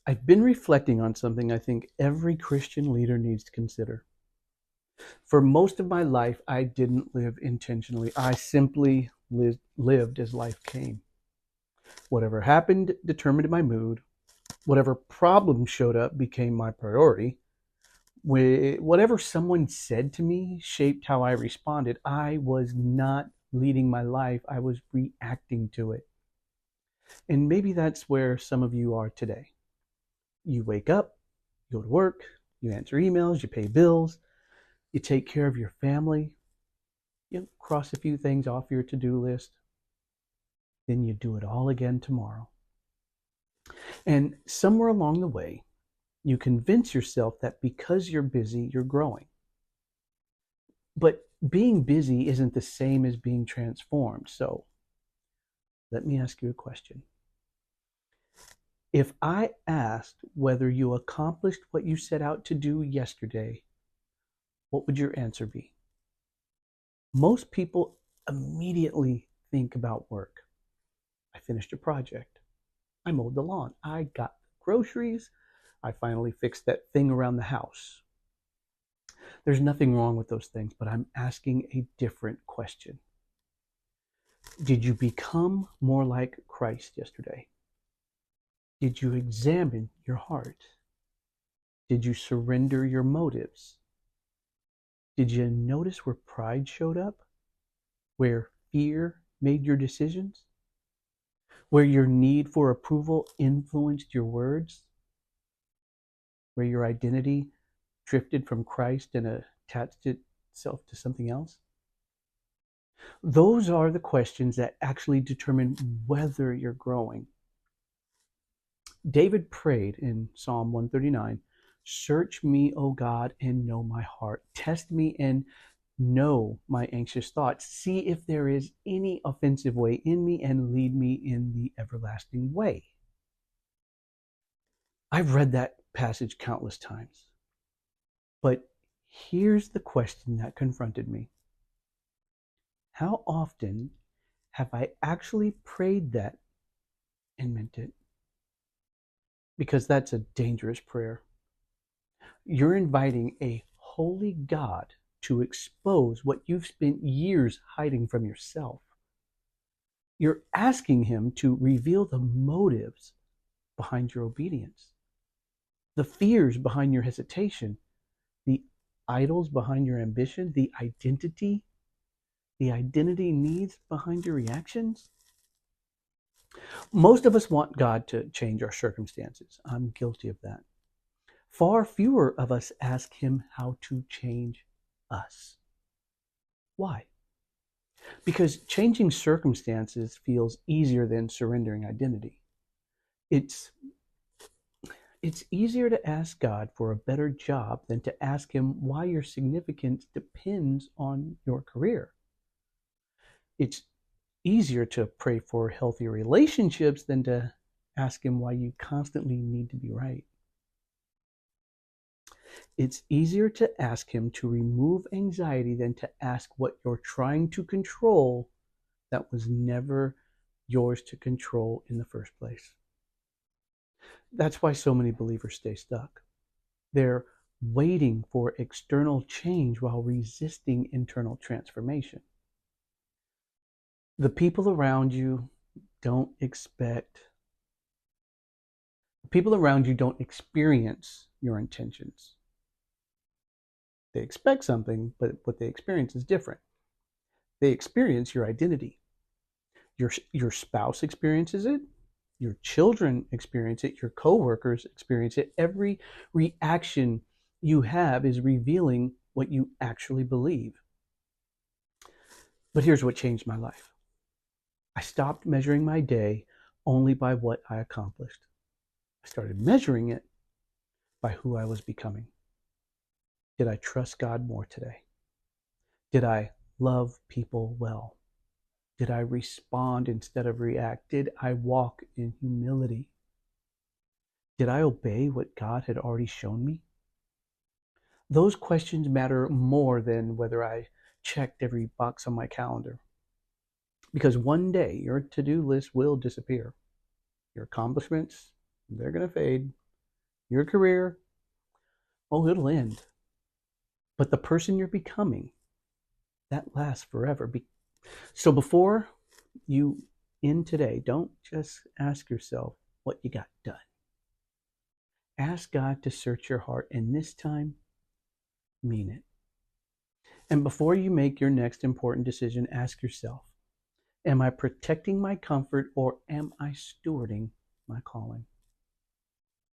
I've been reflecting on something I think every Christian leader needs to consider. For most of my life, I didn't live intentionally. I simply lived as life came. Whatever happened determined my mood. Whatever problem showed up became my priority. Whatever someone said to me shaped how I responded. I was not leading my life, I was reacting to it. And maybe that's where some of you are today. You wake up, you go to work, you answer emails, you pay bills, you take care of your family, you cross a few things off your to-do list, then you do it all again tomorrow. And somewhere along the way, you convince yourself that because you're busy, you're growing. But being busy isn't the same as being transformed. So let me ask you a question. If I asked whether you accomplished what you set out to do yesterday, what would your answer be? Most people immediately think about work. I finished a project. I mowed the lawn. I got groceries. I finally fixed that thing around the house. There's nothing wrong with those things, but I'm asking a different question. Did you become more like Christ yesterday? Did you examine your heart? Did you surrender your motives? Did you notice where pride showed up? Where fear made your decisions? Where your need for approval influenced your words? Where your identity drifted from Christ and attached itself to something else? Those are the questions that actually determine whether you're growing. David prayed in Psalm 139, "Search me, O God, and know my heart. Test me and know my anxious thoughts. See if there is any offensive way in me and lead me in the everlasting way." I've read that passage countless times. But here's the question that confronted me. How often have I actually prayed that and meant it? Because that's a dangerous prayer. You're inviting a holy God to expose what you've spent years hiding from yourself. You're asking him to reveal the motives behind your obedience, the fears behind your hesitation, the idols behind your ambition, the identity needs behind your reactions. Most of us want God to change our circumstances. I'm guilty of that. Far fewer of us ask him how to change us. Why? Because changing circumstances feels easier than surrendering identity. It's easier to ask God for a better job than to ask him why your significance depends on your career. It's easier to pray for healthier relationships than to ask him why you constantly need to be right. It's easier to ask him to remove anxiety than to ask what you're trying to control that was never yours to control in the first place. That's why so many believers stay stuck. They're waiting for external change while resisting internal transformation. The people around you don't experience your intentions. They expect something, but what they experience is different. They experience your identity. Your spouse experiences it. Your children experience it. Your coworkers experience it. Every reaction you have is revealing what you actually believe. But here's what changed my life. I stopped measuring my day only by what I accomplished. I started measuring it by who I was becoming. Did I trust God more today? Did I love people well? Did I respond instead of react? Did I walk in humility? Did I obey what God had already shown me? Those questions matter more than whether I checked every box on my calendar. Because one day your to-do list will disappear. Your accomplishments, they're going to fade. Your career, oh, it'll end. But the person you're becoming, that lasts forever. So before you end today, don't just ask yourself what you got done. Ask God to search your heart, and this time, mean it. And before you make your next important decision, ask yourself, am I protecting my comfort or am I stewarding my calling?